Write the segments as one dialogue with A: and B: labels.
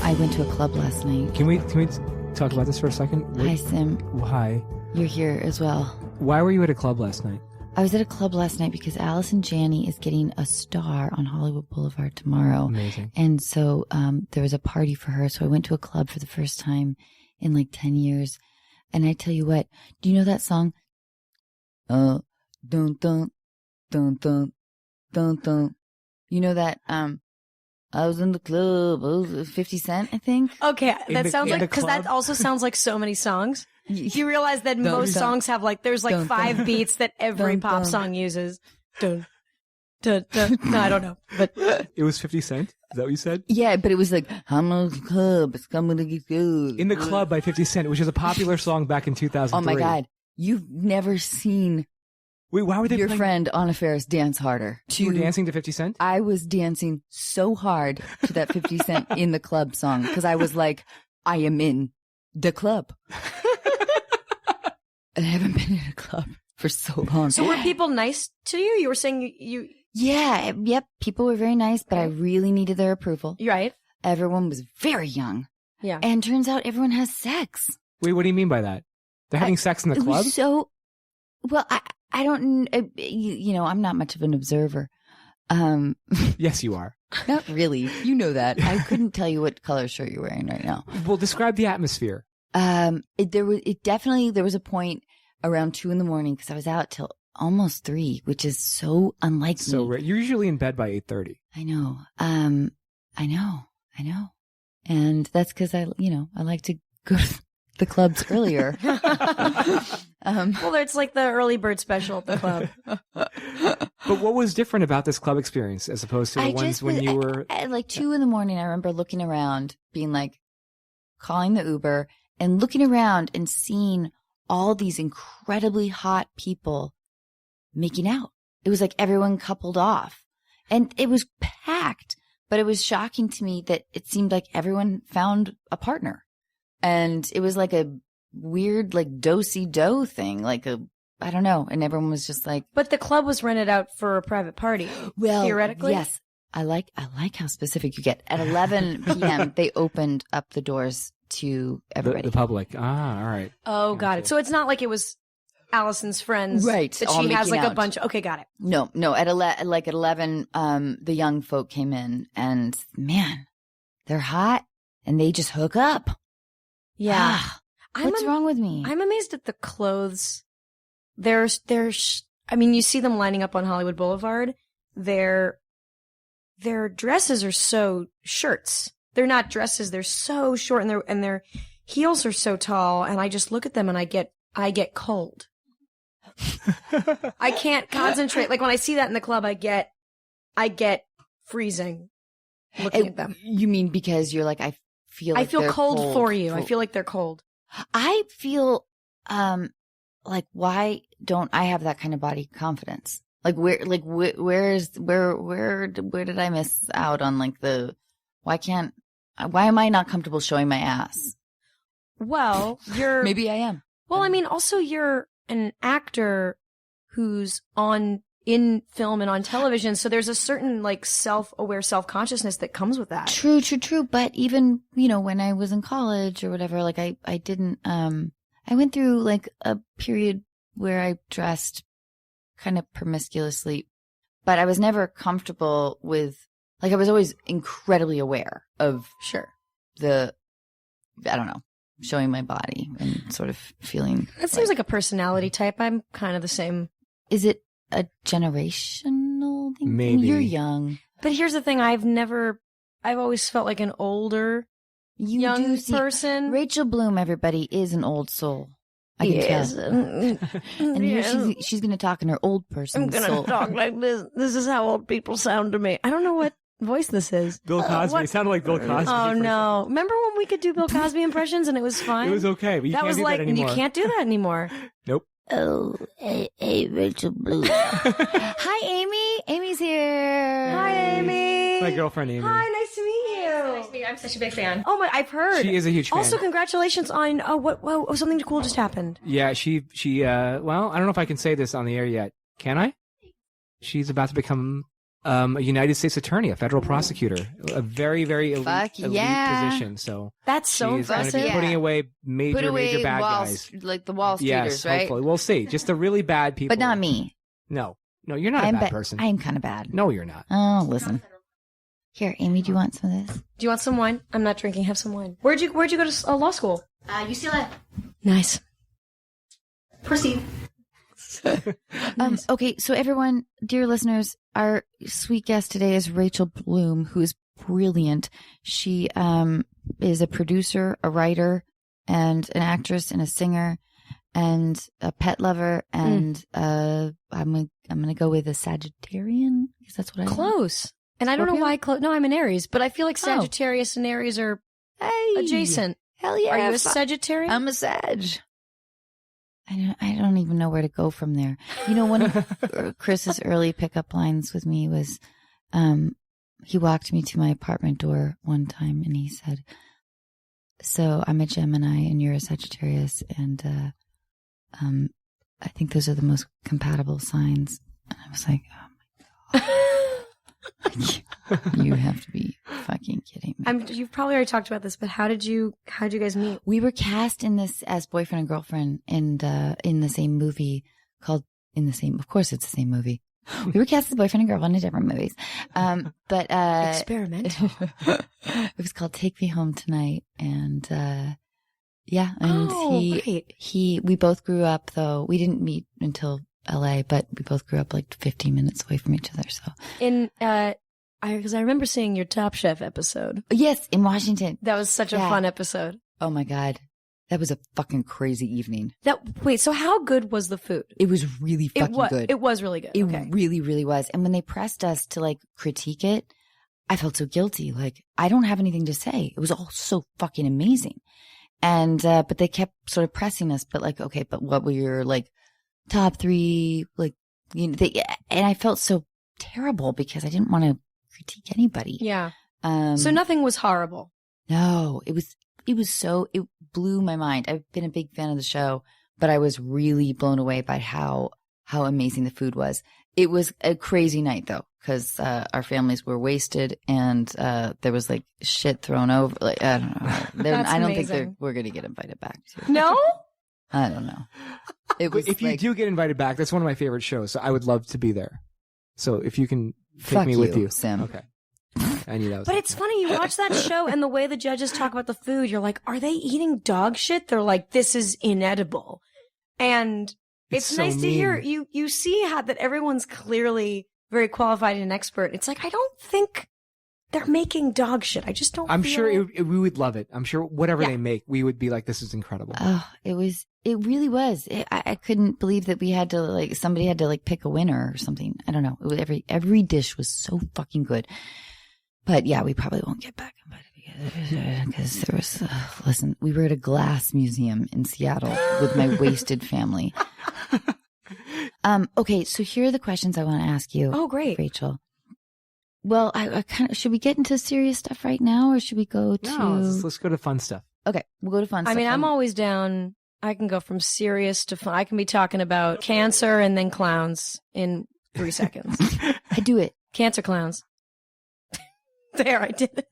A: I went to a club last night.
B: Can we talk about this for a second?
A: Hi, Sim.
B: Hi.
A: You're here as well.
B: Why were you at a club last night?
A: I was at a club last night because Allison Janney is getting a star on Hollywood Boulevard tomorrow.
B: Amazing.
A: And so there was a party for her. So I went to a club for the first time in like 10 years. And I tell you what, do you know that song? Dun dun dun dun dun dun. You know that I was in the club. I was 50 Cent, I think.
C: Okay, that sounds like, because that also sounds like so many songs. You realize that most songs have like, there's like 5 beats that every pop song uses. Dun, dun, dun. No, I don't know. But
B: it was 50 Cent? Is that what you said?
A: Yeah, but it was like, I'm in the club, it's coming to get good.
B: In the Club by 50 Cent, which is a popular song back in 2003.
A: Oh my God. You've never seen
B: Wait, why were they
A: your
B: playing?
A: friend Anna Faris dance harder.
B: You were dancing to 50 Cent?
A: I was dancing so hard to that 50 Cent in the club song because I was like, I am in the club. And I haven't been in a club for so long.
C: so were people nice to you? You were saying you
A: Yeah, yep. People were very nice, but I really needed their approval.
C: right?
A: Everyone was very young.
C: Yeah.
A: And turns out everyone has sex.
B: Wait, what do you mean by that? They're having sex in the
A: It
B: club?
A: was so, well, I don't, you know, I'm not much of an observer.
B: Yes, you are.
A: Not really. You know that. I couldn't tell you what color shirt you're wearing right now.
B: Well, describe the atmosphere.
A: There was a point around 2 a.m. because I was out till almost 3, which is so unlike
B: So
A: me.
B: you're usually in bed by 8:30.
A: I know. I know. And that's because I like to go to the clubs earlier.
C: Well, it's like the early bird special at the club.
B: But what was different about this club experience as opposed to the ones when you were...
A: At like 2 a.m, I remember looking around, being like, calling the Uber and looking around and seeing all these incredibly hot people making out. It was like everyone coupled off and it was packed, but it was shocking to me that it seemed like everyone found a partner. And it was like a weird, like do-si-do thing, like I don't know. And everyone was just like,
C: But the club was rented out for a private party.
A: well,
C: theoretically?
A: yes. I like how specific you get. At 11 p.m., they opened up the doors to everybody.
B: The public. Ah, all right.
C: Oh, got it. So it's not like it was Allison's friends.
A: Right,
C: That
A: all
C: she has
A: making
C: like a
A: out.
C: bunch. Okay, got it.
A: No. At 11, the young folk came in, and man, they're hot, and they just hook up.
C: Yeah.
A: What's wrong with me?
C: I'm amazed at the clothes. I mean, you see them lining up on Hollywood Boulevard. Their dresses are so shirts. They're not dresses. They're so short, and their heels are so tall. And I just look at them, and I get cold. I can't concentrate. Like when I see that in the club, I get freezing looking at them.
A: You mean because you're like, I feel they're
C: cold for you. I feel like they're cold.
A: I feel like, why don't I have that kind of body confidence? Like where did I miss out on like why am I not comfortable showing my ass?
C: Well, you're
A: Maybe I am.
C: Well, I mean, also you're an actor who's in film and on television, so there's a certain like self-aware self-consciousness that comes with that.
A: True. But even, when I was in college or whatever, like I didn't, I went through like a period where I dressed kind of promiscuously, but I was never comfortable with, like, I was always incredibly aware of I don't know, showing my body and sort of feeling.
C: That seems like a personality type. I'm kind of the same.
A: Is it a generational thing?
B: Maybe.
A: You're young.
C: But here's the thing. I've always felt like an older young person.
A: Rachel Bloom, everybody, is an old soul. I can tell. And here she's going to talk in her old person soul.
C: I'm going to talk like this. This is how old people sound to me. I don't know what voice this is.
B: Bill Cosby. It sounded like Bill Cosby.
C: Oh, no. Remember when we could do Bill Cosby impressions and it was fine?
B: It was okay, but you can't do that anymore.
C: You can't do that anymore.
B: Nope.
A: Oh, hey, Rachel Bloom. Hi, Amy. Amy's here.
C: Hi, Amy.
B: My girlfriend, Amy.
C: Hi, nice to meet you.
D: Nice to meet you. I'm such a big fan.
C: Oh my, I've heard.
B: She is a huge fan.
C: Also, congratulations on something cool just happened.
B: Yeah, she well, I don't know if I can say this on the air yet. Can I? She's about to become a United States attorney, a federal prosecutor, a very, very elite position. So
C: that's so
B: she's going to
C: impressive.
B: be putting away major bad guys.
A: Like the Wall Streeters,
B: yes,
A: right?
B: Hopefully. We'll see. Just the really bad people.
A: But not me.
B: No, you're not a bad person.
A: I am kind of bad.
B: No, you're not.
A: Oh, listen. Here, Amy, do you want some of this?
C: Do you want some wine? I'm not drinking. Have some wine. Where'd you go to law school?
A: UCLA.
C: Nice. Proceed.
A: Okay, so everyone, dear listeners, our sweet guest today is Rachel Bloom, who is brilliant. She is a producer, a writer, and an actress and a singer, and a pet lover, and I'm gonna go with a Sagittarian because that's what I am.
C: Close. And I don't know why. No, I'm an Aries, but I feel like Sagittarius and Aries are adjacent.
A: Hell yeah!
C: Are you a Sagittarian?
A: I'm a Sag. I don't even know where to go from there. You know, one of Chris's early pickup lines with me was, he walked me to my apartment door one time and he said, "So I'm a Gemini and you're a Sagittarius, and I think those are the most compatible signs." And I was like, "Oh my God." You have to be fucking kidding me.
C: You've probably already talked about this, but how did you guys meet?
A: We were cast in this as boyfriend and girlfriend in the same movie of course it's the same movie. We were cast as boyfriend and girlfriend in different movies. But
C: Experimental.
A: It was called Take Me Home Tonight, and we both grew up, though we didn't meet until LA, but we both grew up like 15 minutes away from each other. So
C: because I remember seeing your Top Chef episode.
A: Yes, in Washington.
C: That was such a fun episode.
A: Oh my God. That was a fucking crazy evening.
C: So how good was the food?
A: It was really fucking good.
C: It was really good.
A: It really, really was. And when they pressed us to like critique it, I felt so guilty. Like, I don't have anything to say. It was all so fucking amazing. And, but they kept sort of pressing us, but like, okay, but what were your like top 3, like, you know, and I felt so terrible because I didn't want to critique anybody.
C: Yeah. So nothing was horrible.
A: No, it blew my mind. I've been a big fan of the show, but I was really blown away by how amazing the food was. It was a crazy night though, because our families were wasted and there was like shit thrown over. Like, I don't know. I don't think we're going to get invited back to.
C: No?
A: I don't know. It was
B: if you do get invited back, that's one of my favorite shows, so I would love to be there. So if you can take me with you.
A: Sam.
B: Okay. I knew that was.
C: But it's funny, you watch that show and the way the judges talk about the food, you're like, are they eating dog shit? They're like, this is inedible. And it's so nice to hear you see how that everyone's clearly very qualified and expert. It's like, I don't think they're making dog shit. I just don't.
B: I'm sure we would love it. I'm sure whatever they make, we would be like, this is incredible.
A: Oh, it really was. I couldn't believe that we had to like, somebody had to like pick a winner or something. I don't know. It was every dish was so fucking good. But yeah, we probably won't get back invited because there was, listen, we were at a glass museum in Seattle with my wasted family. Okay. So here are the questions I want to ask you.
C: Oh, great.
A: Rachel. Well, I kind of, should we get into serious stuff right now or should we go to?
B: No, let's go to fun stuff.
A: Okay. We'll go to fun stuff.
C: I mean, I'm always down. I can go from serious to fun. I can be talking about cancer and then clowns in 3 seconds.
A: I do it.
C: Cancer clowns. There, I did it.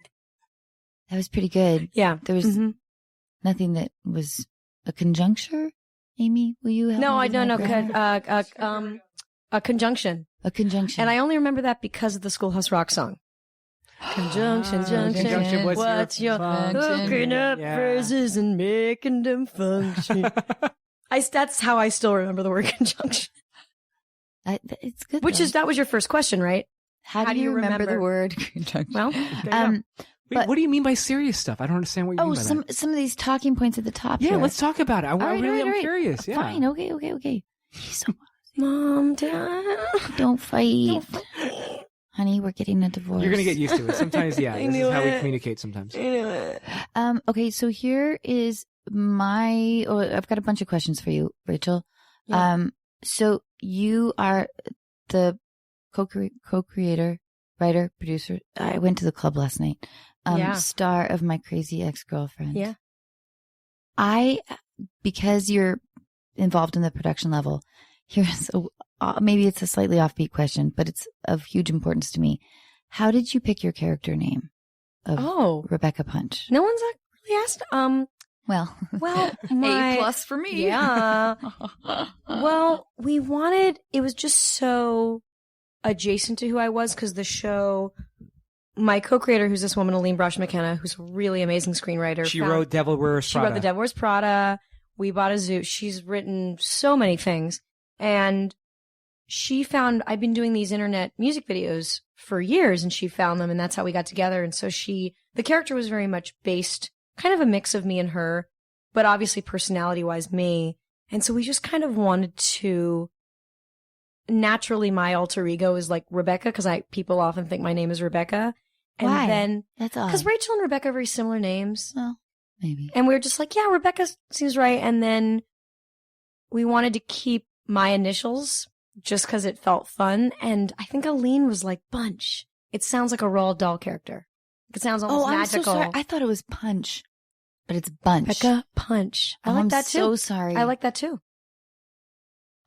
A: That was pretty good.
C: Yeah.
A: There was nothing that was a conjuncture. Amy, will you help me?
C: A conjunction.
A: A conjunction.
C: And I only remember that because of the Schoolhouse Rock song. Conjunction, junction. What's your hooking up phrases and making them function? That's how I still remember the word conjunction.
A: It's good.
C: That was your first question, right?
A: How do you remember the word conjunction?
C: Well,
B: wait, what do you mean by serious stuff? I don't understand what you mean by that.
A: Some of these talking points at the top.
B: Yeah,
A: here.
B: Let's talk about it. I'm
A: right.
B: curious. Yeah.
A: Fine. Okay. He's so
C: Mom, Dad,
A: don't fight. Honey, we're getting a divorce.
B: You're going to get used to it. Sometimes, yeah. This is how we communicate sometimes.
A: Okay, so here is I've got a bunch of questions for you, Rachel. Yeah. So you are the co-creator, writer, producer. I went to the club last night. Star of My Crazy Ex-Girlfriend.
C: Yeah.
A: Because you're involved in the production level, here's maybe it's a slightly offbeat question, but it's of huge importance to me. How did you pick your character name of Rebecca Punch?
C: No one's really asked.
A: Well,
C: my
A: A+ for me.
C: Yeah. Well, it was just so adjacent to who I was because the show, my co-creator, who's this woman, Aline Brosh McKenna, who's a really amazing screenwriter.
B: She wrote Devil Wears Prada.
C: She wrote The Devil Wears Prada. We Bought a Zoo. She's written so many things. And she found, I've been doing these internet music videos for years, and she found them, and that's how we got together. And so the character was very much based, kind of a mix of me and her, but obviously personality-wise me. And so we just kind of wanted to, naturally my alter ego is like Rebecca, because people often think my name is Rebecca. And
A: Why?
C: then,
A: That's odd.
C: because Rachel and Rebecca are very similar names.
A: Well, maybe.
C: And we were just like, yeah, Rebecca seems right. And then we wanted to keep my initials just because it felt fun. And I think Aline was like, Bunch. It sounds like a Roald Dahl character. It sounds almost magical.
A: I'm so sorry. I thought it was Punch, but it's Bunch.
C: Rebecca Punch. I like that too.
A: I'm so sorry.
C: I like that too.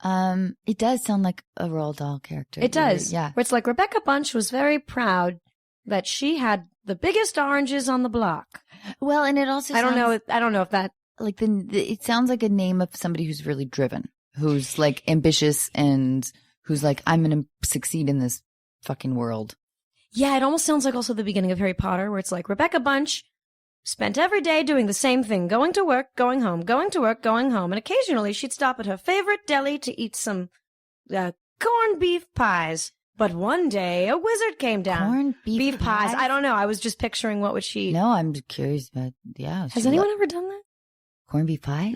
A: It does sound like a Roald Dahl character.
C: It does.
A: Yeah.
C: Where it's like Rebecca Bunch was very proud that she had the biggest oranges on the block.
A: Well, and it also
C: I don't know if that,
A: like it sounds like a name of somebody who's really driven, who's like ambitious and who's like, I'm going to succeed in this fucking world.
C: Yeah, it almost sounds like also the beginning of Harry Potter, where it's like Rebecca Bunch spent every day doing the same thing, going to work, going home, going to work, going home, and occasionally she'd stop at her favorite deli to eat some corned beef pies. But one day, a wizard came down.
A: Corned beef
C: pies? I don't know. I was just picturing what would she eat.
A: No, I'm curious about, yeah.
C: Has anyone ever done that?
A: Corned beef pie?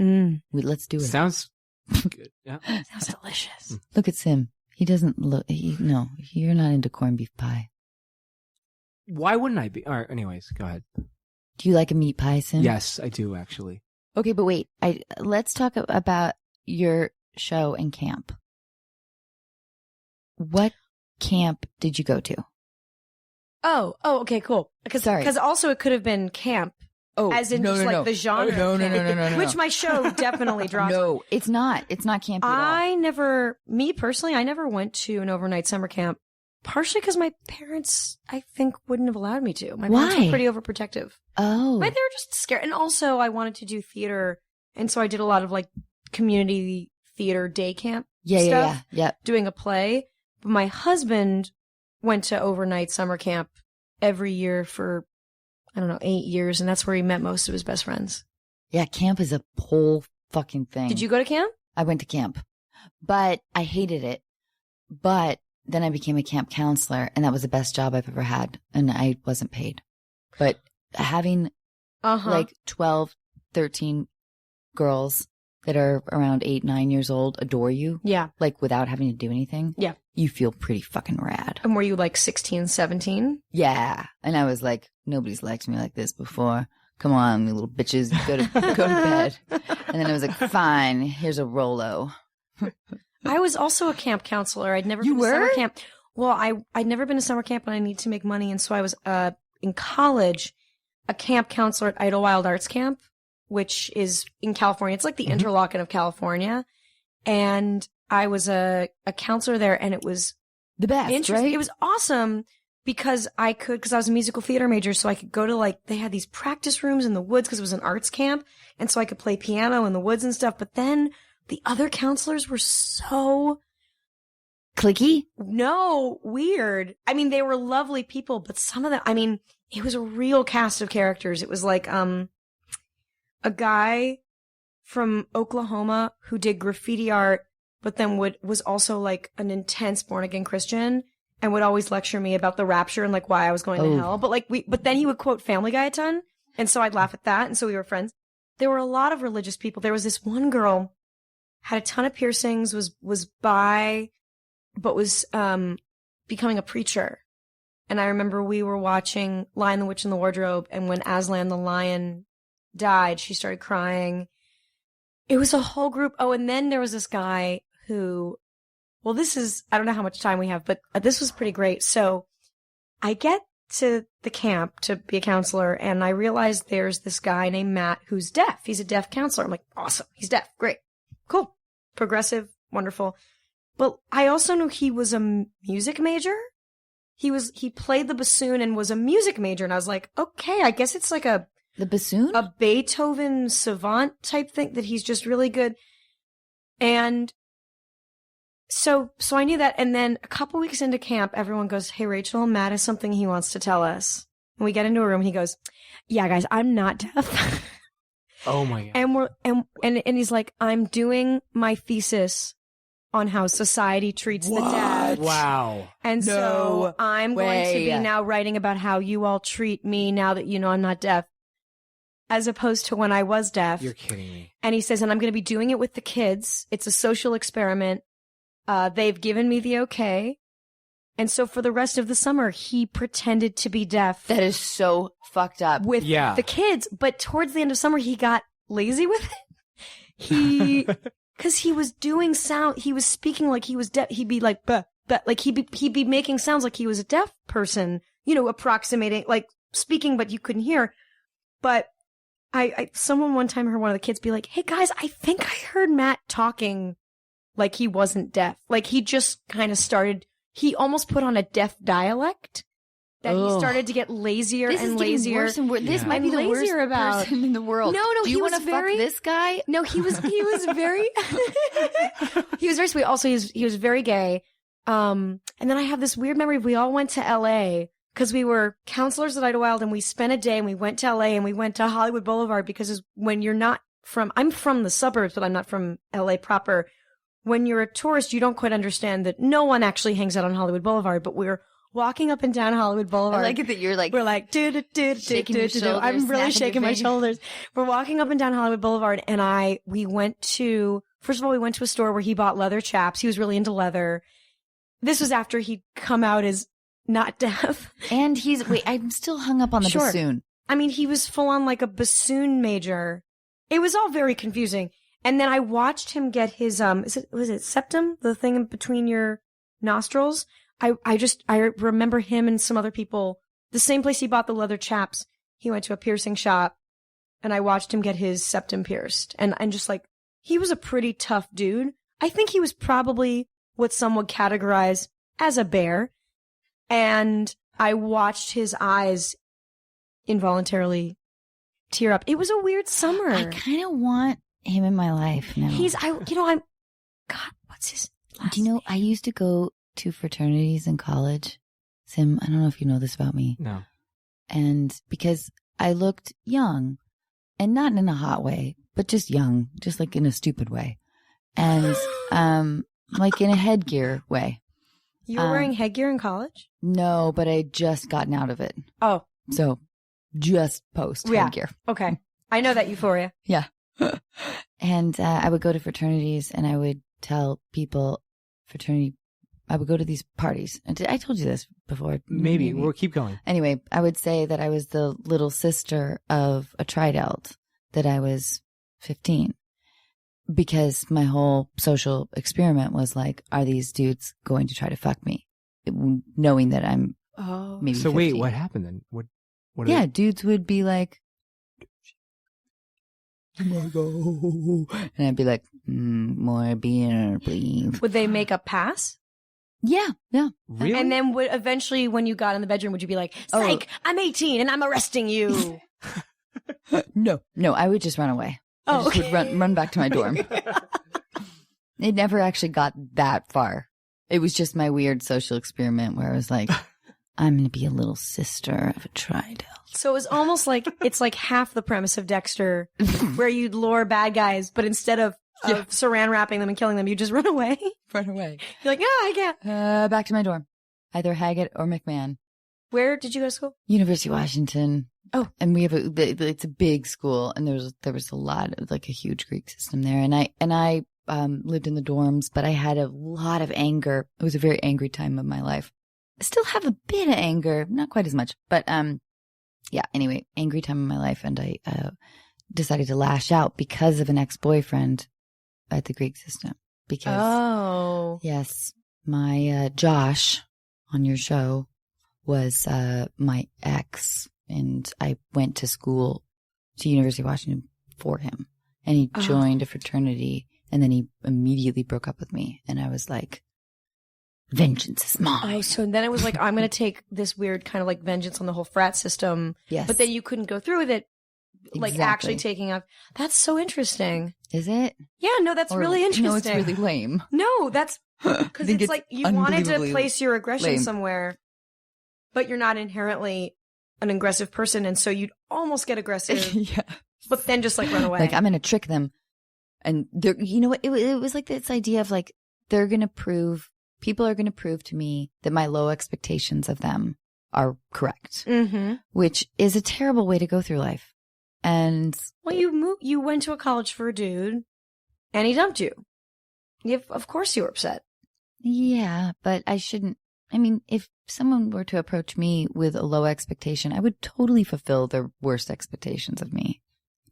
A: Let's do it.
B: Sounds good. Yeah.
C: Sounds delicious.
A: Look at Sim. He doesn't look, no, you're not into corned beef pie.
B: Why wouldn't I be? All right, anyways, go ahead.
A: Do you like a meat pie, Sim?
B: Yes, I do, actually.
A: Okay, but wait. Let's talk about your show and camp. What camp did you go to?
C: Oh, okay, cool. Because also it could have been camp.
A: Oh,
C: as in just the genre.
A: No.
C: Which my show definitely draws.
A: No, it's not. It's not campy at all. Me personally, I never went to an overnight summer camp. Partially because my parents, I think, wouldn't have allowed me to. My parents were pretty overprotective. Oh.
C: They were just scared. And also, I wanted to do theater. And so I did a lot of like community theater day camp stuff.
A: Yeah.
C: Doing a play. But my husband went to overnight summer camp every year for, 8 years. And that's where he met most of his best friends.
A: Yeah, camp is a whole fucking thing.
C: Did you go to camp?
A: I went to camp. But I hated it. But then I became a camp counselor, and that was the best job I've ever had, and I wasn't paid. But having like 12, 13 girls that are around 8, 9 years old adore you, like without having to do anything, you feel pretty fucking rad.
C: And were you like 16, 17?
A: Yeah. And I was like, nobody's liked me like this before. Come on, you little bitches, go to bed. And then I was like, fine, here's a Rolo.
C: I was also a camp counselor. I'd never been to summer camp. Well, I'd never been to summer camp, and I need to make money. And so I was in college, a camp counselor at Idlewild Arts Camp, which is in California. It's like the Interlochen of California. And I was a counselor there, and it was
A: the best, right?
C: It was awesome because I was a musical theater major, so I could go to they had these practice rooms in the woods because it was an arts camp. And so I could play piano in the woods and stuff. But then the other counselors were so
A: cliquey?
C: No, weird. I mean, they were lovely people, but some of them, it was a real cast of characters. It was like a guy from Oklahoma who did graffiti art, but then was also like an intense born again Christian and would always lecture me about the rapture and like why I was going to hell. But then he would quote Family Guy a ton, and so I'd laugh at that, and so we were friends. There were a lot of religious people. There was this one girl, had a ton of piercings, was bi, but was becoming a preacher. And I remember we were watching Lion, the Witch, and the Wardrobe, and when Aslan the lion died, she started crying. It was a whole group. Oh, and then there was this guy who, I don't know how much time we have, but this was pretty great. So I get to the camp to be a counselor, and I realized there's this guy named Matt who's deaf. He's a deaf counselor. I'm like, awesome. He's deaf. Great. Cool. Progressive. Wonderful. But I also knew he was a music major. He played the bassoon and was a music major. And I was like, okay, I guess it's like
A: The bassoon?
C: a Beethoven savant type thing, that he's just really good. And so I knew that. And then a couple weeks into camp, everyone goes, hey, Rachel, Matt has something he wants to tell us. And we get into a room and he goes, yeah, guys, I'm not deaf.
B: Oh my God.
C: And he's like, I'm doing my thesis on how society treats the deaf.
B: Wow.
C: And so I'm going to be
A: way.
C: now writing about how you all treat me now that you know I'm not deaf, as opposed to when I was deaf.
B: You're kidding me.
C: And he says, and I'm going to be doing it with the kids. It's a social experiment. They've given me the okay. And so for the rest of the summer, he pretended to be deaf
A: That is so fucked up.
C: with
B: Yeah.
C: the kids. But towards the end of summer, he got lazy with it. Because he was doing sound, he was speaking like he was deaf. He'd be like, but like he'd be making sounds like he was a deaf person, approximating, like speaking, but you couldn't hear. But someone one time heard one of the kids be like, hey guys, I think I heard Matt talking like he wasn't deaf. Like he just kind of started, he almost put on a deaf dialect. That he started to get lazier
A: This
C: and
A: is getting
C: lazier.
A: worse and worse. This
B: Yeah.
A: might be the
C: And
A: worst
C: lazier about-
A: person in the world.
C: No,
A: Do
C: he
A: you
C: was
A: want to
C: very-
A: fuck this guy?
C: No, he was very he was very sweet. Also, he was very gay. And then I have this weird memory of we all went to LA because we were counselors at Idlewild, and we spent a day and we went to LA and we went to Hollywood Boulevard because when you're not I'm from the suburbs, but I'm not from LA proper. When you're a tourist, you don't quite understand that no one actually hangs out on Hollywood Boulevard, but we're walking up and down Hollywood Boulevard.
A: I like it that you're like,
C: We're like,
A: Shaking your shoulders,
C: I'm really
A: snapping
C: shaking
A: your
C: my
A: fingers.
C: shoulders. We're walking up and down Hollywood Boulevard, and we went to a store where he bought leather chaps. He was really into leather. This was after he'd come out as not deaf.
A: and wait, I'm still hung up on the
C: Sure.
A: bassoon.
C: I mean, he was full on like a bassoon major. It was all very confusing. And then I watched him get his, was it septum? The thing in between your nostrils? I remember him and some other people, the same place he bought the leather chaps. He went to a piercing shop, and I watched him get his septum pierced. And just like, he was a pretty tough dude. I think he was probably what some would categorize as a bear. And I watched his eyes involuntarily tear up. It was a weird summer.
A: I kind of want him in my life now.
C: I'm, God, what's his last
A: Do you know, I used to go to fraternities in college. Sim, I don't know if you know this about me.
B: No.
A: And because I looked young, and not in a hot way, but just young, just like in a stupid way. And, like in a headgear way.
C: You were wearing headgear in college?
A: No, but I had just gotten out of it.
C: Oh,
A: So just post
C: Yeah.
A: headgear.
C: okay. I know that euphoria.
A: Yeah. And I would go to fraternities and I would tell people I would go to these parties. And I told you this before.
B: Maybe. We'll keep going.
A: Anyway, I would say that I was the little sister of a tridelt, that I was 15. Because my whole social experiment was like, are these dudes going to try to fuck me? Knowing that I'm maybe
B: So wait,
A: 15.
B: what happened then? What
A: Yeah, dudes would be like, and I'd be like, more beer, please.
C: Would they make a pass?
A: Yeah.
B: Really?
C: And then would eventually, when you got in the bedroom, would you be like, psych, I'm 18 and I'm arresting you?
A: No, I would just run away. I
C: Oh,
A: just would run back to my dorm. It never actually got that far. It was just my weird social experiment where I was like, I'm going to be a little sister of a tridelt.
C: So it was almost like, it's like half the premise of Dexter, where you'd lure bad guys, but instead of saran wrapping them and killing them, you just run away.
A: Run away.
C: You're like, I can't.
A: Back to my dorm. Either Haggett or McMahon.
C: Where did you go to school?
A: University of Washington.
C: Oh.
A: And we have it's a big school, and there was a lot of, like, a huge Greek system there. And I lived in the dorms, but I had a lot of anger. It was a very angry time of my life. I still have a bit of anger, not quite as much, but yeah, anyway, angry time of my life. And I decided to lash out because of an ex-boyfriend at the Greek system. Because yes, my Josh on your show was my ex, and I went to school to University of Washington for him, and he joined a fraternity, and then he immediately broke up with me, and I was like, vengeance is mine.
C: Oh, so then it was like, I'm going to take this weird kind of like vengeance on the whole frat system.
A: Yes.
C: But then you couldn't go through with it, like
A: Exactly.
C: actually taking up. That's so interesting.
A: Is it?
C: Yeah, no, that's
A: Or-
C: really interesting.
A: No, it's really lame.
C: No, that's because
A: think
C: it's
A: it's
C: like you wanted to
A: unbelievably
C: place your aggression
A: lame.
C: somewhere, but you're not inherently an aggressive person, and so you'd almost get aggressive,
A: Yeah.
C: but then just like run away.
A: Like, I'm going to trick them. And they're, you know what? It was like this idea of like, people are going to prove to me that my low expectations of them are correct,
C: Mm-hmm.
A: which is a terrible way to go through life. And
C: Well, you went to a college for a dude, and he dumped you. Of course you were upset.
A: yeah, but I shouldn't. I mean, if someone were to approach me with a low expectation, I would totally fulfill their worst expectations of me.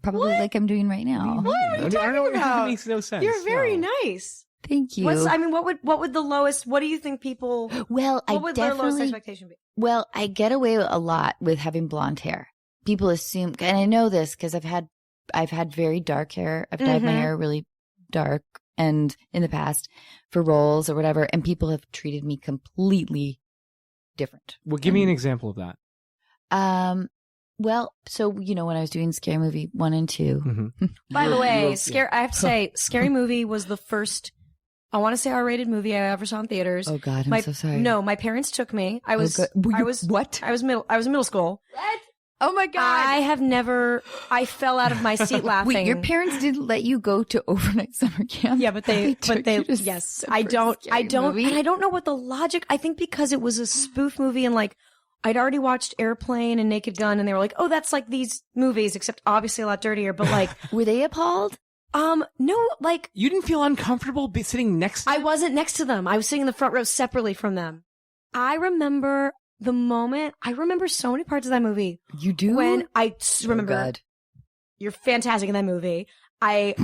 A: Probably
C: What?
A: like I'm doing right now.
C: What are you
B: I don't
C: talking
B: know.
C: about?
B: That makes no sense.
C: You're very
B: No.
C: nice.
A: Thank you.
C: What would the lowest? What do you think people?
A: Well,
C: What would their lowest
A: definitely.
C: expectation be?
A: Well, I get away a lot with having blonde hair. People assume, and I know this because I've had very dark hair. I've dyed my
C: Mhm.
A: hair really dark, and in the past for roles or whatever, and people have treated me completely different.
B: Well, give me an example of that.
A: Well, so when I was doing Scary Movie 1 and 2,
B: Mm-hmm.
C: By the way,
B: yeah.
C: I have to say, Scary Movie was the first, I want to say, R-rated movie I ever saw in theaters.
A: oh God, I'm
C: my,
A: so sorry.
C: No, my parents took me. I
A: Oh,
C: was,
A: God.
C: I was,
A: what?
C: I was in middle school.
A: What? Oh my God!
C: I fell out of my seat laughing.
A: Wait, your parents didn't let you go to overnight summer camp?
C: Yeah, but
A: took you to
C: yes,
A: the
C: I
A: first
C: don't,
A: Scary movie?
C: and I don't know what the logic, I think because it was a spoof movie and like, I'd already watched Airplane and Naked Gun and they were like, oh, that's like these movies, except obviously a lot dirtier, but like,
A: Were they appalled?
C: no, like,
B: You didn't feel uncomfortable sitting next to
C: I wasn't next to them. I was sitting in the front row separately from them. I remember the moment, I remember so many parts of that movie.
A: You do?
C: When I remember,
A: Oh God.
C: you're fantastic in that movie. I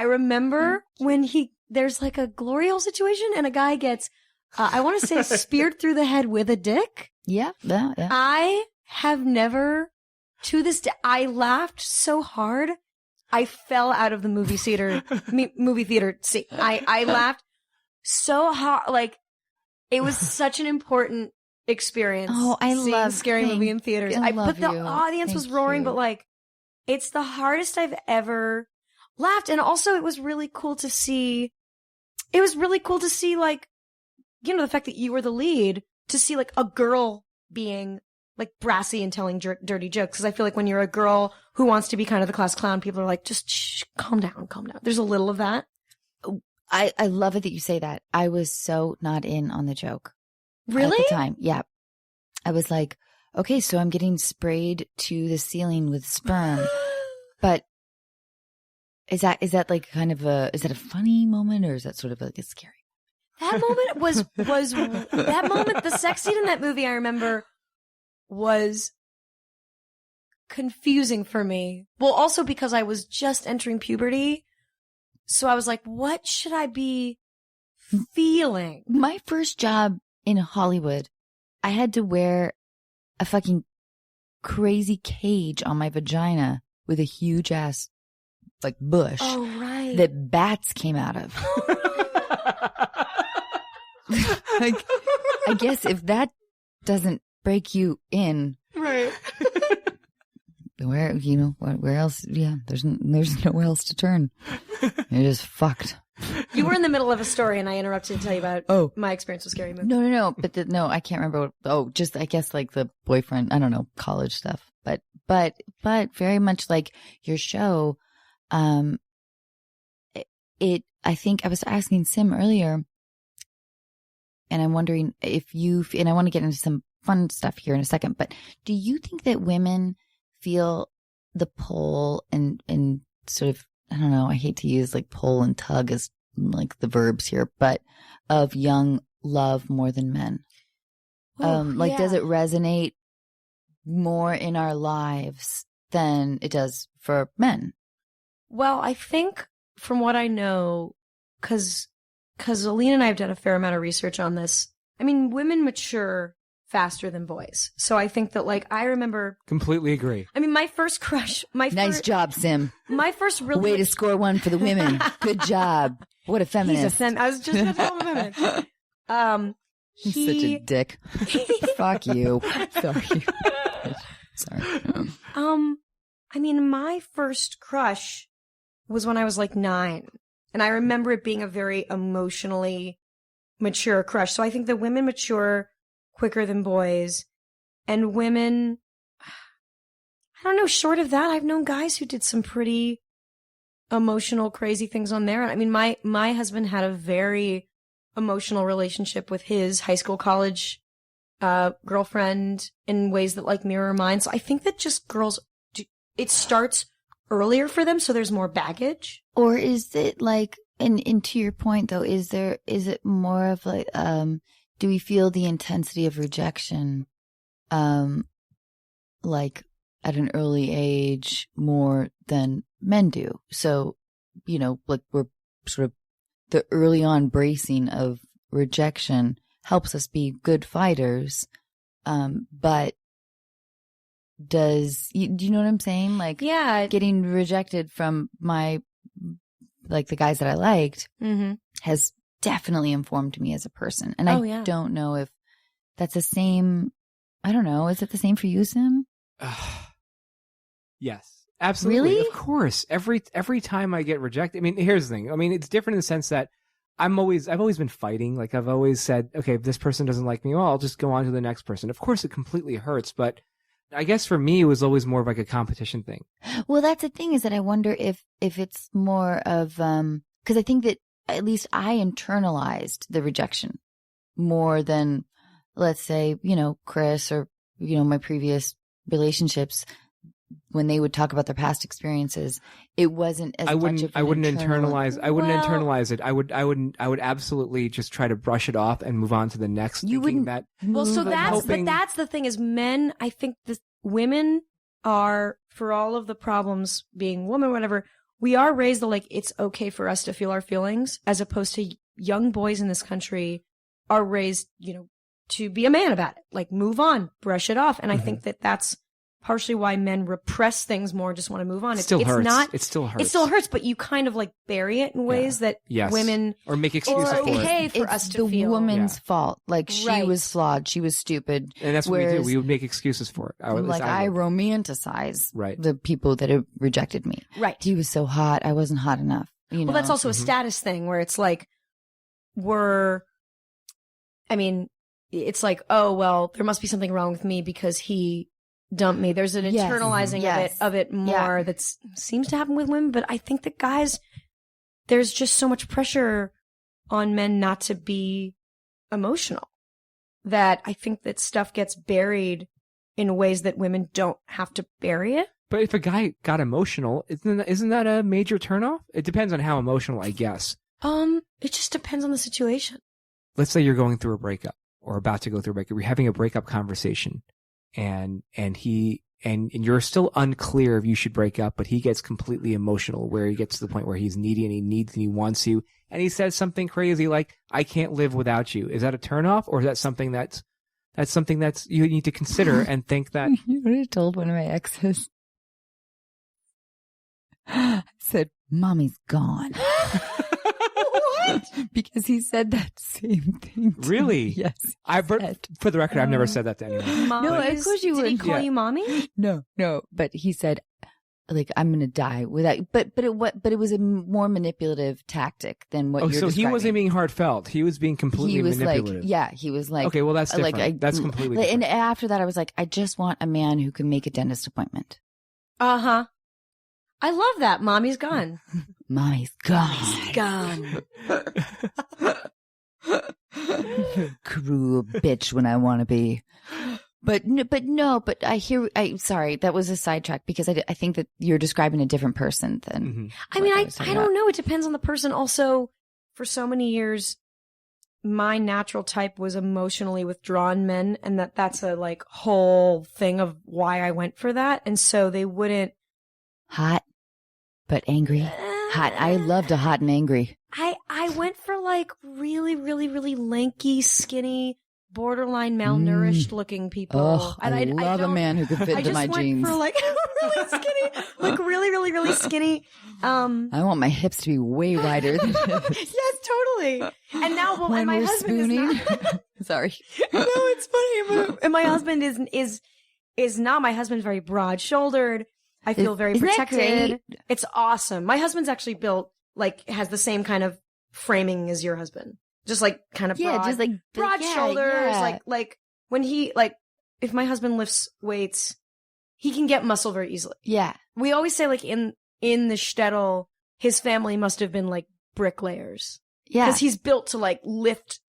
C: remember when there's like a glory hole situation and a guy gets, I want to say speared through the head with a dick.
A: Yeah.
C: I have never, to this day, I laughed so hard, I fell out of the movie theater seat. I laughed so hard, like, it was such an important experience.
A: Oh, I
C: seeing
A: love
C: a Scary Movie in theaters.
A: I
C: But
A: love
C: the
A: you.
C: audience was
A: Thank
C: roaring,
A: you.
C: but like, it's the hardest I've ever laughed. And also it was really cool to see, like, the fact that you were the lead, to see like a girl being like brassy and telling dirty jokes. Cause I feel like when you're a girl who wants to be kind of the class clown, people are like, just shh, calm down. There's a little of that.
A: I love it that you say that. I was so not in on the joke.
C: Really?
A: At the time. Yeah. I was like, okay, so I'm getting sprayed to the ceiling with sperm. But is that like kind of is that a funny moment or is that sort of like a scary?
C: That moment was that moment, the sex scene in that movie I remember was confusing for me. Well, also because I was just entering puberty. So I was like, what should I be feeling?
A: My first job in Hollywood, I had to wear a fucking crazy cage on my vagina with a huge ass like bush
C: Oh, right.
A: that bats came out of. Like, I guess if that doesn't break you in,
C: Right.
A: where else? Yeah, there's nowhere else to turn. You're just fucked.
C: You were in the middle of a story and I interrupted to tell you about my experience with Scary Movie.
A: No. But no, I can't remember. Just I guess like the boyfriend. I don't know, college stuff. But very much like your show. I think I was asking Sim earlier, and I'm wondering and I want to get into some fun stuff here in a second. But do you think that women feel the pull and sort of, I don't know, I hate to use like pull and tug as like the verbs here, but of young love more than men? Does it resonate more in our lives than it does for men?
C: Well, I think from what I know, because Alina and I have done a fair amount of research on this. I mean, women mature faster than boys. So I think that, like, I remember.
B: Completely agree.
C: I mean, my first crush.
A: Nice job, Sim.
C: My first real.
A: Way to score one for the women. Good job. What a feminist.
C: I was just going to tell him a feminist.
A: He's such a dick. Fuck you. Sorry.
C: I mean, my first crush was when I was like 9. And I remember it being a very emotionally mature crush. So I think that women mature quicker than boys. And women, I don't know, short of that, I've known guys who did some pretty emotional, crazy things on there. I mean, my husband had a very emotional relationship with his high school, college girlfriend in ways that like mirror mine. So I think that just girls, it starts earlier for them, so there's more baggage.
A: Or is it like, and to your point though, is it more of like, do we feel the intensity of rejection, like at an early age more than men do? So, you know, like we're sort of the early on bracing of rejection helps us be good fighters. But do you know what I'm saying? Like,
C: yeah,
A: getting rejected from the guys that I liked has definitely informed me as a person. And I don't know if that's the same. I don't know. Is it the same for you, Sim?
B: Yes, absolutely.
A: Really?
B: Of course. Every time I get rejected, I mean, here's the thing. I mean, it's different in the sense that I've always been fighting. Like I've always said, okay, if this person doesn't like me, well, I'll just go on to the next person. Of course, it completely hurts, but I guess for me, it was always more of like a competition thing.
A: Well, that's the thing, is that I wonder if it's more of, because I think that at least I internalized the rejection more than, let's say, you know, Chris or, you know, my previous relationships. When they would talk about their past experiences, it wasn't as much of an
B: I wouldn't internalize it. I would absolutely just try to brush it off and move on to the next.
A: You wouldn't.
C: Well, so that's the thing is men, I think the women are, for all of the problems being woman, whatever, we are raised like it's okay for us to feel our feelings, as opposed to young boys in this country are raised, you know, to be a man about it, like move on, brush it off. And I think that that's partially why men repress things more, just want to move on.
B: It still hurts,
C: but you kind of like bury it in ways that women
B: or make excuses for it.
C: Okay for us to feel.
A: It's the woman's fault. Like she was flawed, she was stupid,
B: and that's what we do. We would make excuses for it.
A: I romanticize the people that have rejected me.
C: Right,
A: he was so hot, I wasn't hot enough. You know?
C: Well, that's also a status thing where it's like it's like, oh well, there must be something wrong with me because he dumped me. There's an internalizing of it more that seems to happen with women. But I think that guys, there's just so much pressure on men not to be emotional that I think that stuff gets buried in ways that women don't have to bury it.
B: But if a guy got emotional, isn't that a major turnoff? It depends on how emotional, I guess.
C: It just depends on the situation.
B: Let's say you're going through a breakup or about to go through a breakup. You're having a breakup conversation. And you're still unclear if you should break up, but he gets completely emotional where he gets to the point where he's needy and he needs and he wants you. And he says something crazy like, I can't live without you. Is that a turnoff, or is that something that's something that's you need to consider and think that?
A: You know what I told one of my exes? I said, Mommy's gone. What? Because he said that same thing.
B: Really?
A: Yes.
B: For the record, I've never said that to anyone.
C: No, of course you would. Did he call you mommy?
A: No. But he said, like, I'm gonna die without. But it was a more manipulative tactic than what you're describing.
B: He wasn't being heartfelt. He was being completely manipulative.
A: He was like,
B: okay, well that's different. That's completely different.
A: And after that, I was like, I just want a man who can make a dentist appointment.
C: I love that. Mommy's gone.
A: Mommy's gone.
C: Mommy's gone.
A: Cruel bitch when I want to be. But sorry, that was a sidetrack because I think that you're describing a different person than.
C: I mean, I don't know. It depends on the person. Also, for so many years, my natural type was emotionally withdrawn men, and that's a like whole thing of why I went for that. And so they wouldn't.
A: Hot, but angry. Hot. I loved a hot and angry.
C: I went for like really, really, really lanky, skinny, borderline malnourished looking people.
A: Oh, and I love a man who could fit into my jeans.
C: I just went for like really skinny, like really, really, really skinny.
A: I want my hips to be way wider than his.
C: Yes, totally. And now,
A: when
C: and my
A: we're
C: husband
A: spooning,
C: is not.
A: Sorry.
C: No, it's funny. And my husband is not. My husband's very broad-shouldered. I feel very
A: Isn't that
C: protected.
A: great?
C: It's awesome. My husband's actually built, like, has the same kind of framing as your husband. Just, like, kind of broad.
A: just like
C: broad shoulders.
A: Yeah.
C: Like, when he, like, if my husband lifts weights, he can get muscle very easily.
A: Yeah.
C: We always say, like, in the shtetl, his family must have been, like, bricklayers.
A: Yeah.
C: Because he's built to, like, lift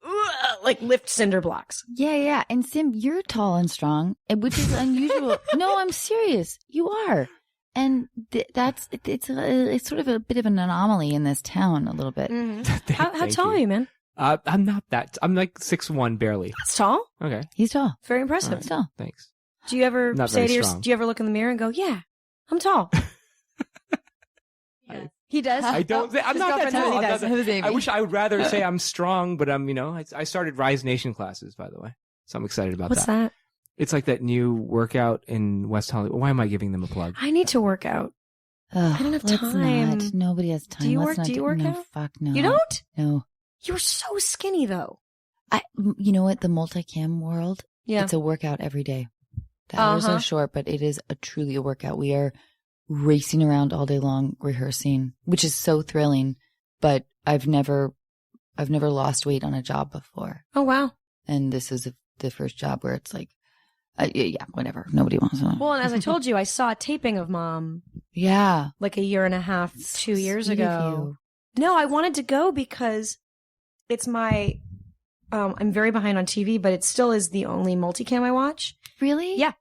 C: cinder blocks.
A: Yeah. And Sim, you're tall and strong, which is unusual. No, I'm serious. You are. And it's sort of a bit of an anomaly in this town a little bit.
C: Mm-hmm. How tall are you, man?
B: I'm not that. I'm like 6'1", barely.
C: That's tall.
B: Okay.
A: He's tall.
C: Very impressive.
B: All right.
A: He's tall.
B: Thanks.
C: Do you ever
B: Not
C: say
B: very
C: to
B: strong.
C: do you ever look in the mirror and go, yeah, I'm tall? He does.
B: I don't. I'm
C: His
B: not that
C: girlfriend
B: tall.
C: says he
B: I'm not
C: does.
B: that- I wish I would rather say I'm strong, but I'm. I started Rise Nation classes, by the way, so I'm excited about
C: What's
B: that.
C: that?
B: It's like that new workout in West Hollywood. Why am I giving them a plug?
C: I need to work out.
A: Ugh,
C: I don't have
A: let's
C: time.
A: Not. Nobody has time.
C: Do you
A: Let's
C: work-
A: not
C: do you work
A: no,
C: out?
A: Fuck no.
C: You don't?
A: No.
C: You're so skinny, though.
A: You know what? The multicam world.
C: Yeah.
A: It's a workout every day. The hours are short, but it is truly a workout. We are racing around all day long rehearsing, which is so thrilling. But I've never lost weight on a job before,
C: Oh, wow.
A: and this is the first job where it's like, yeah, whatever. Nobody wants to.
C: Well, and as I told you, I saw a taping of Mom
A: Yeah,
C: like a year and a half, 2 years
A: Sweet of
C: ago.
A: you.
C: No, I wanted to go because it's my. I'm very behind on TV, but it still is the only multicam I watch.
A: Really?
C: Yeah.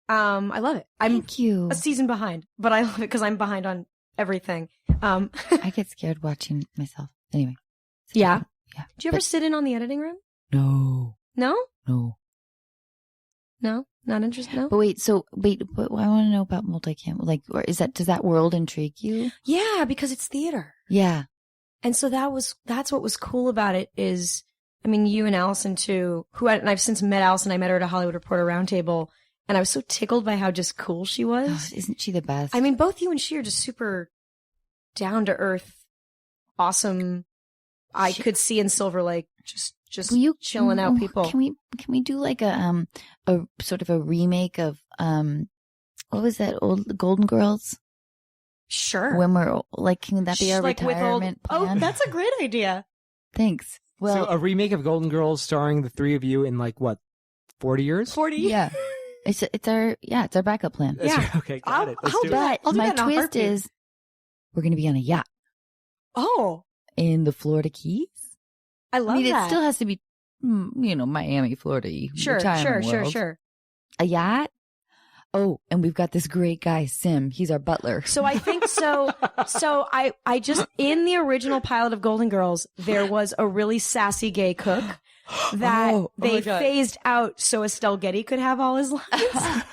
C: I love it. I'm
A: Thank you.
C: a season behind, but I love it because I'm behind on everything.
A: I get scared watching myself. Anyway.
C: Yeah.
A: Yeah.
C: Do you ever sit in on the editing room?
A: No.
C: No?
A: No.
C: No? Not interested? No?
A: But but I want to know about multicam. Like, or does that world intrigue you?
C: Yeah, because it's theater.
A: Yeah.
C: And so that's what was cool about it is, I mean, you and Allison too, and I've since met Allison. I met her at a Hollywood Reporter Roundtable, and I was so tickled by how just cool she was.
A: Oh, isn't she the best?
C: I mean, both you and she are just super down to earth, awesome. I could see in Silver Lake just chilling out people.
A: Can we do like a sort of a remake of what was that old Golden Girls?
C: Sure.
A: When we're like, can that be our
C: like
A: retirement plan?
C: Oh, that's a great idea.
A: Thanks. Well,
B: so a remake of Golden Girls starring the three of you in like what, 40 years?
C: 40.
A: yeah, it's our backup plan.
B: That's
C: Yeah.
B: right. Okay, got it. Let's
C: I'll
B: do
C: do
B: it.
C: that.
A: But
C: I'll do
A: my
C: that in a
A: twist
C: heartbeat.
A: is we're going to be on a yacht
C: Oh,
A: in the Florida Keys.
C: I love
A: I mean,
C: that.
A: it still has to be, Miami, Florida.
C: Sure.
A: A yacht. Oh, and we've got this great guy, Sim. He's our butler.
C: So I think so. So I just, in the original pilot of Golden Girls, there was a really sassy gay cook that
A: Oh
C: they
A: my God.
C: phased out so Estelle Getty could have all his lines.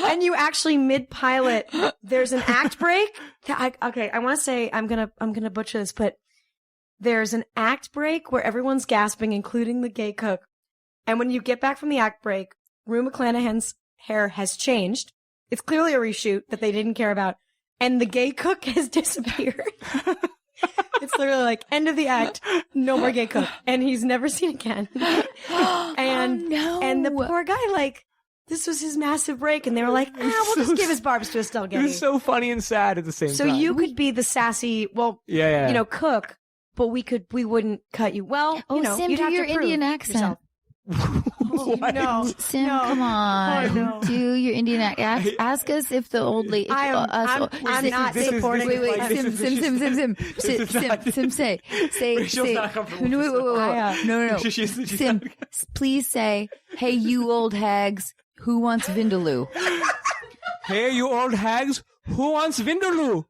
C: And you actually mid-pilot, there's an act break. Okay, I want to say, I'm gonna butcher this, but there's an act break where everyone's gasping, including the gay cook. And when you get back from the act break, Rue McClanahan's hair has changed. It's clearly a reshoot that they didn't care about. And the gay cook has disappeared. It's literally like, end of the act, no more gay cook. And he's never seen again. And
A: no.
C: and the poor guy, like, this was his massive break. And they were like, we'll just give his barbs to Estelle
B: It
C: Getty.
B: was so funny and sad at the same
C: So
B: time.
C: you could be the sassy,
B: yeah.
C: cook, but we wouldn't cut you. Well,
A: Sim,
C: you'd
A: do
C: have
A: your
C: to prove
A: Indian accent.
C: yourself.
B: What?
C: No.
A: Sim,
C: No.
A: come on.
C: Oh, no.
A: Do your Indian accent. Ask us if the old lady.
C: I'm not supporting.
A: Wait, Sim, say.
B: Rachel's not comfortable
A: No,
B: with this.
A: no.
B: She's
A: Sim, please say, hey, you old hags, who wants Vindaloo?
B: Hey, you old hags, who wants Vindaloo?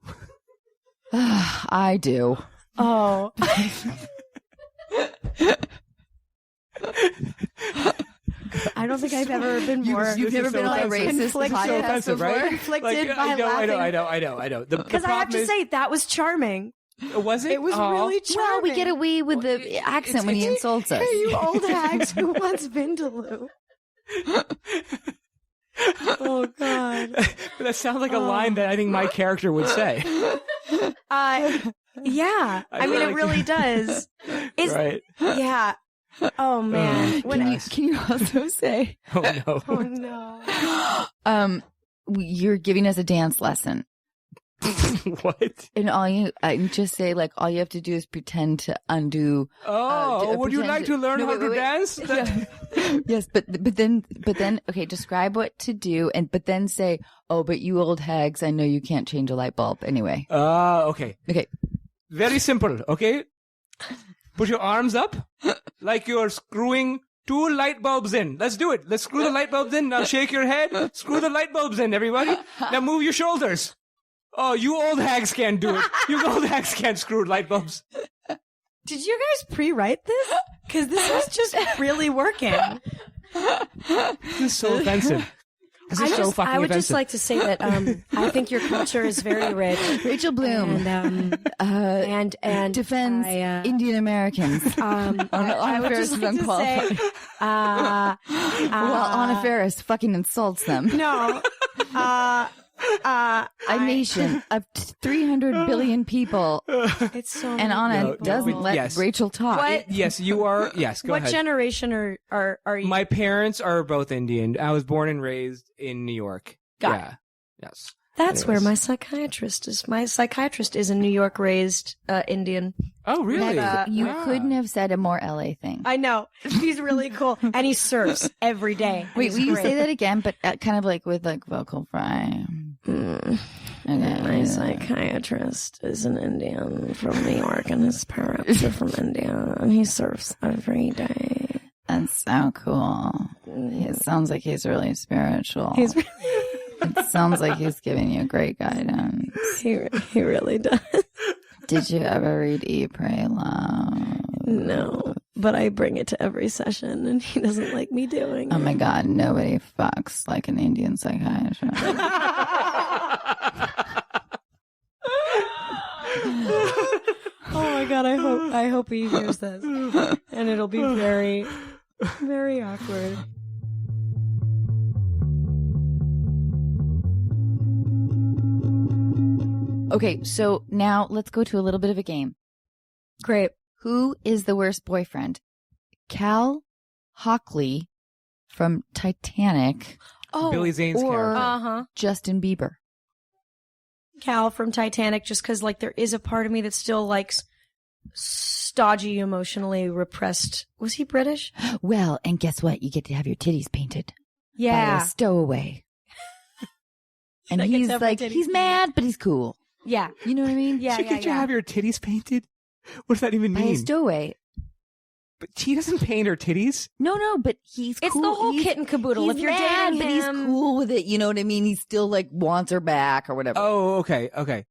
A: I do.
C: Oh. I don't think I've ever been more.
A: You've never been on a racist podcast
B: offensive,
A: before?
B: right?
C: Conflicted by
B: I
C: laughing.
B: know.
C: Because I have to say, that was charming.
B: Was it?
C: It was really charming.
A: Well, we get away with the accent when he insults us.
C: Hey, you old hags, who wants Vindaloo? Oh, God.
B: But that sounds like a line that I think my character would say.
C: Yeah. I mean, it really does.
B: Right.
C: Yeah. Oh man.
A: Can you also say,
B: Oh no.
C: Oh no.
A: you're giving us a dance lesson.
B: What?
A: And just say like all you have to do is pretend to undo.
B: Would you like to learn how to dance?
A: Yes, but then okay, describe what to do, but then say, oh, but you old hags, I know you can't change a light bulb anyway.
B: Okay.
A: Okay.
B: Very simple. Okay. Put your arms up like you're screwing 2 light bulbs in. Let's do it. Let's screw the light bulbs in. Now shake your head. Screw the light bulbs in, everybody. Now move your shoulders. Oh, you old hags can't do it. You old hags can't screw light bulbs.
C: Did you guys pre-write this? Because this is just really working.
B: This is so offensive. This is so fucking
C: I would
B: offensive.
C: just like to say that I think your culture is very rich.
A: Rachel Bloom
C: And
A: defends Indian Americans.
C: I would just like to say,
A: Well, Anna Faris fucking insults them.
C: no.
A: A nation of 300 billion people,
C: It's so
A: and Anna doesn't let
B: yes.
A: Rachel talk.
C: What?
B: Yes, you are. Yes, go
C: What
B: ahead.
C: generation are you?
B: My parents are both Indian. I was born and raised in New York.
C: Got
B: Yeah. Yes.
C: That's where
B: Anyways.
C: my psychiatrist is. My psychiatrist is a New York raised Indian.
B: Oh, really?
A: You
B: Ah.
A: couldn't have said a more LA thing.
C: I know. He's really cool. And he surfs every day. And
A: Wait,
C: he's
A: will you
C: great.
A: say that again, but kind of like with like vocal fry? Okay.
C: My psychiatrist is an Indian from New York, and his parents are from India, and he surfs every day.
A: That's so cool. It sounds like he's really spiritual.
C: He's
A: It sounds like he's giving you great guidance.
C: he really does.
A: Did you ever read Eat, Pray, Love?
C: No, but I bring it to every session, and he doesn't like me doing it.
A: Oh my God, nobody fucks like an Indian psychiatrist.
C: Oh my God, I hope he hears this, and it'll be very, very awkward.
A: Okay, so now let's go to a little bit of a game.
C: Great.
A: Who is the worst boyfriend? Cal Hockley from Titanic
C: Oh,
B: Billy Zane's
A: or
B: character.
A: Justin Bieber?
C: Cal from Titanic, just because like there is a part of me that still likes stodgy, emotionally repressed. Was he British?
A: Well, and guess what? You get to have your titties painted by
C: Yeah.
A: a stowaway. And
C: I get to
A: he's
C: have my
A: like,
C: titties
A: he's mad, but he's cool.
C: Yeah.
A: You know what I mean?
C: Yeah.
B: You get to have your titties painted? What does that even
A: By a
B: mean?
A: stowaway.
B: But she doesn't paint her titties.
A: No, but he's
C: It's
A: cool.
C: the whole
A: He's-
C: kit and caboodle.
A: He's
C: If you're
A: mad,
C: dating
A: but he's
C: him,
A: cool with it. You know what I mean? He still like wants her back or whatever.
B: Oh, okay.
A: You
B: I
A: know
B: think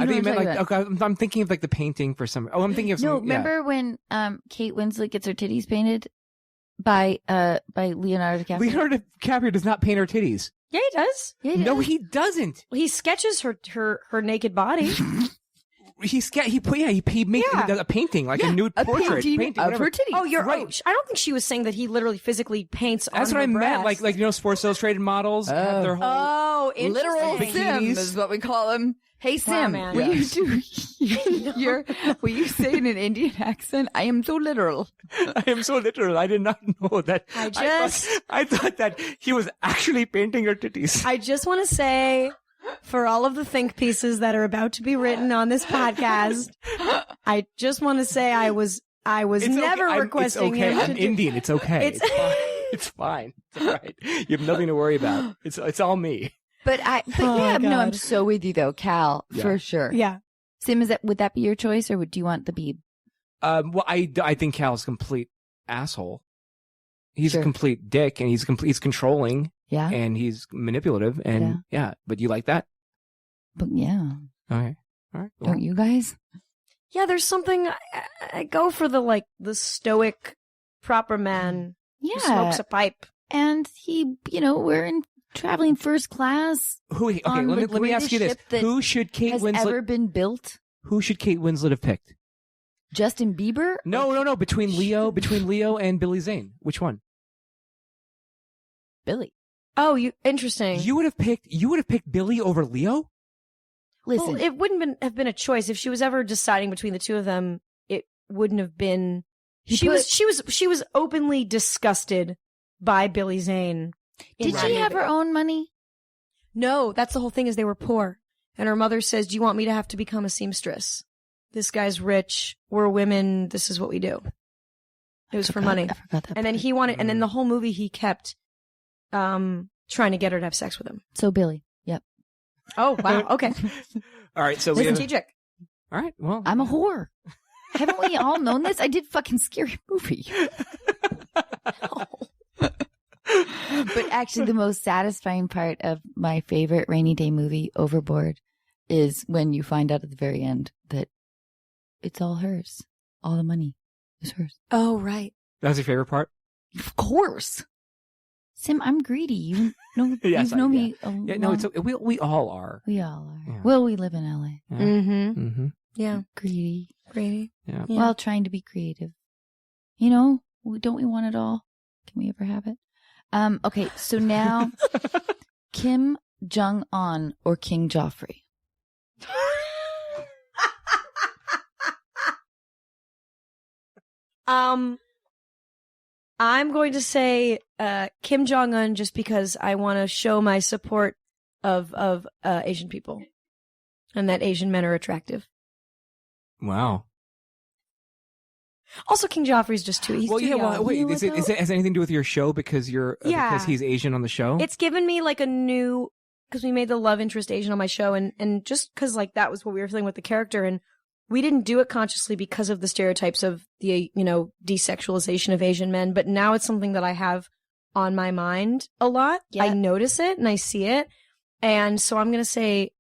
B: you
A: what
B: meant
A: I'm
B: like,
A: talking
B: okay, I'm thinking of like the painting for some. Oh, I'm thinking of some.
A: No, remember when Kate Winslet gets her titties painted by Leonardo DiCaprio?
B: Leonardo DiCaprio does not paint her titties.
C: yeah, he does.
A: Yeah,
B: No, he doesn't.
C: He sketches her naked body.
B: He made
C: Yeah.
B: he does a painting, like a nude
A: a
B: portrait
A: painting
B: painting,
A: of
B: whatever.
A: her titties.
C: Oh, you're
B: Right.
C: right. I don't think she was saying that he literally physically paints.
B: That's
C: on
B: what I
C: her
B: meant.
C: breast.
B: Like Sports Illustrated models have their whole.
A: Literal
C: interesting.
A: Sim
B: Bikinis.
A: is what we call him. Hey Sim,
C: man.
A: will
B: Yes.
A: will you say in an Indian accent? I am so literal.
B: I am so literal. I did not know that. I thought that he was actually painting her titties.
C: I just want to say, for all of the think pieces that are about to be written on this podcast, I just want to say I was
B: It's
C: never
B: okay.
C: requesting
B: It's okay.
C: him to
B: I'm
C: do.
B: Indian. It's okay.
C: It's-
B: It's fine. It's all right. You have nothing to worry about. It's all me.
A: But
C: Oh,
A: yeah, no, I'm
C: God.
A: so with you though, Cal,
B: Yeah.
A: for sure.
C: Yeah.
A: Sim, would that be your choice, or do you want the Beeb?
B: Well, I think Cal's a complete asshole. He's
A: Sure.
B: a complete dick, and he's controlling,
A: Yeah,
B: and he's manipulative, and yeah. But you like that?
A: but yeah,
B: Okay. All right.
A: don't you guys?
C: Yeah, there's something. I go for the stoic, proper man who
A: Yeah,
C: smokes a pipe.
A: and he, we're in traveling first class.
B: Okay,
A: on
B: let
A: the
B: me ask you this:
A: greatest ship that
B: Who should Kate
A: has
B: Winslet?
A: ever been built?
B: Who should Kate Winslet have picked?
A: Justin Bieber?
B: No. Between Leo and Billy Zane, which one?
A: Billy.
C: Oh, interesting.
B: You would have picked Billy over Leo?
A: Listen,
C: Well, it wouldn't have been a choice if she was ever deciding between the two of them. It wouldn't have been She was openly disgusted by Billy Zane.
A: Did she have her own money?
C: No, that's the whole thing, is they were poor. And her mother says, do you want me to have to become a seamstress? This guy's rich. We're women. This is what we do. It was for money.
A: I forgot that.
C: And then he wanted, and then the whole movie he kept trying to get her to have sex with him.
A: So Billy. Yep.
C: Oh, wow. Okay.
B: All right. So
C: Strategic.
B: All right. Well,
A: I'm a whore. Haven't we all known this? I did fucking Scary Movie. But actually, the most satisfying part of my favorite rainy day movie, Overboard, is when you find out at the very end that it's all hers. All the money is hers.
C: Oh, right.
B: That's your favorite part?
A: Of course. Sim, I'm greedy. You know,
B: Yes,
A: you've known me.
B: Yeah, no, we all are.
A: We all are.
B: Yeah.
A: Well, we live in LA.
B: Yeah.
C: Mm-hmm.
B: Mm-hmm.
C: Yeah.
A: Greedy.
B: Yeah.
A: While trying to be creative. You know, don't we want it all? Can we ever have it? Okay, so now Kim Jong-un or King Joffrey?
C: I'm going to say Kim Jong-un just because I want to show my support of Asian people and that Asian men are attractive.
B: Wow.
C: Also, King Joffrey's just too. He's too young.
B: Well, wait.
A: You know
B: Is it has anything to do with your show because because he's Asian on the show?
C: It's given me like a new, because we made the love interest Asian on my show, and just because like that was what we were feeling with the character, and we didn't do it consciously because of the stereotypes of the desexualization of Asian men, but now it's something that I have on my mind a lot.
A: Yeah.
C: I notice it and I see it, and so I'm gonna say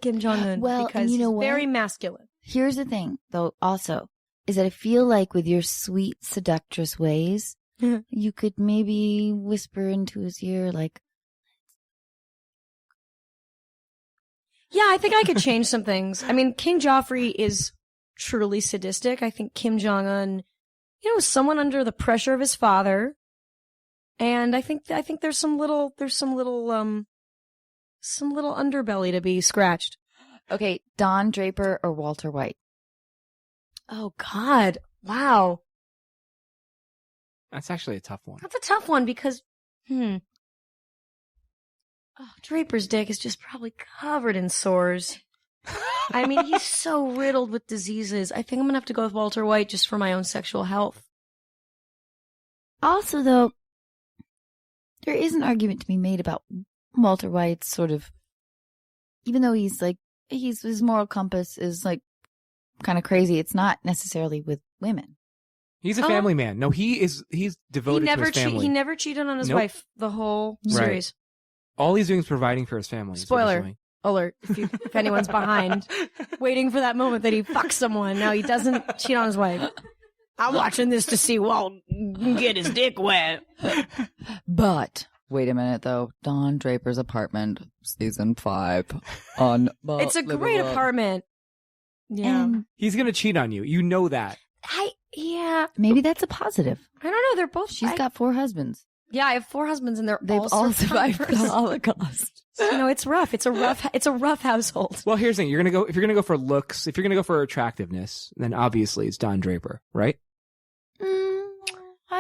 C: Kim Jong Un because
A: you know
C: he's
A: what?
C: very masculine.
A: Here's the thing, though, also, is that I feel like with your sweet, seductress ways, you could maybe whisper into his ear, like,
C: Yeah, I think I could change some things. I mean, King Joffrey is truly sadistic. I think Kim Jong-un, is someone under the pressure of his father. And I think there's some little underbelly to be scratched.
A: okay, Don Draper or Walter White?
C: Oh God. Wow.
B: That's actually a tough one.
C: That's a tough one because Draper's dick is just probably covered in sores. I mean, he's so riddled with diseases. I think I'm going to have to go with Walter White just for my own sexual health.
A: Also, though, there is an argument to be made about Walter White's sort of, even though his moral compass is like kind of crazy, it's not necessarily with women.
B: He's a family man. No, he's devoted to his family.
C: He never cheated on his
B: Nope.
C: wife the whole series.
B: All he's doing is providing for his family. is what he's
C: Spoiler
B: doing.
C: alert, if anyone's behind, waiting for that moment that he fucks someone. No, he doesn't cheat on his wife. I'm watching this to see Walt get his dick wet.
A: But wait a minute, though. Don Draper's Apartment, season 5 on.
C: It's a great apartment. Yeah.
A: And
B: He's gonna cheat on you. You know that.
C: Yeah.
A: maybe that's a positive.
C: I don't know. They're both.
A: She's got 4 husbands.
C: Yeah, I have 4 husbands, and
A: They've all survived the Holocaust.
C: It's rough. It's a rough household.
B: Well, here's the thing. If you're gonna go for looks, if you're gonna go for attractiveness, then obviously it's Don Draper, right?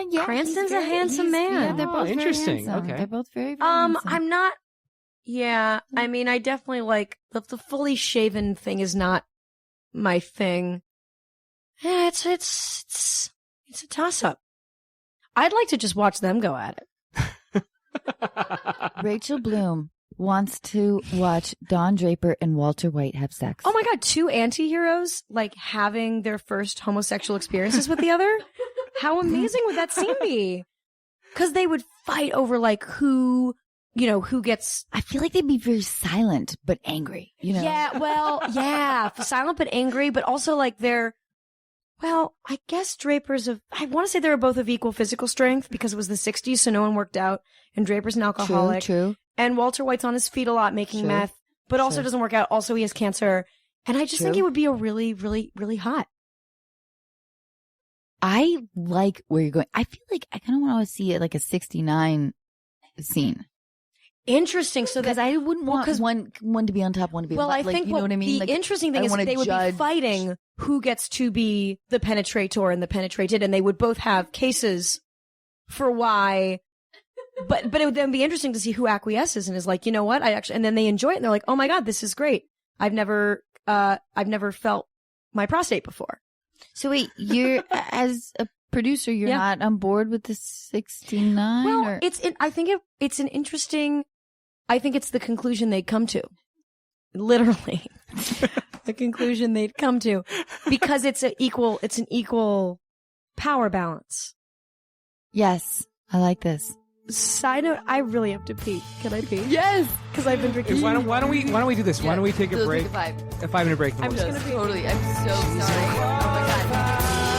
A: Yeah,
C: Cranston's a handsome man.
A: Yeah, they're both
B: interesting.
A: Very handsome.
B: Okay.
A: They're both very, very handsome.
C: I'm not. Yeah, I mean, I definitely like the fully shaven thing is not my thing. Yeah, it's a toss up. I'd like to just watch them go at it.
A: Rachel Bloom wants to watch Don Draper and Walter White have sex.
C: Oh my God, 2 anti-heroes like having their first homosexual experiences with the other. How amazing would that scene be? Because they would fight over like who gets.
A: I feel like they'd be very silent but angry.
C: Yeah, well, yeah, silent but angry, but also like they're. Well, I guess Draper's I want to say they were both of equal physical strength because it was the 60s, so no one worked out. And Draper's an alcoholic.
A: True.
C: And Walter White's on his feet a lot making meth, but also doesn't work out. Also, he has cancer. And I just think it would be a really, really, really hot.
A: I like where you're going. I feel like I kind of want to see it like a 69 scene.
C: interesting. So
A: Because
C: that
A: I wouldn't want
C: 'cause-
A: one to be on top, one to be
C: well, I
A: like,
C: think
A: you know what I mean?
C: the
A: Like,
C: interesting thing
A: I
C: is that
A: wanna
C: they would
A: judge-
C: be fighting who gets to be the penetrator and the penetrated, and they would both have cases for why. But it would then be interesting to see who acquiesces and is like, you know what, and then they enjoy it and they're like, oh my god, this is great. I've never felt my prostate before.
A: So wait, you're as a producer, you're
C: Yeah.
A: not on board with the 69?
C: Well,
A: or?
C: I think it's an interesting. I think it's the conclusion they'd come to, literally, the conclusion they'd come to, because it's an equal power balance.
A: Yes, I like this.
C: Side note: I really have to pee. Can I pee?
A: Yes,
C: Because I've been drinking.
B: Why don't we do this? Why don't we take a break?
A: Take a 5.
B: A 5-minute break.
C: I'm just gonna be.
A: Totally. I'm so sorry. Oh my god.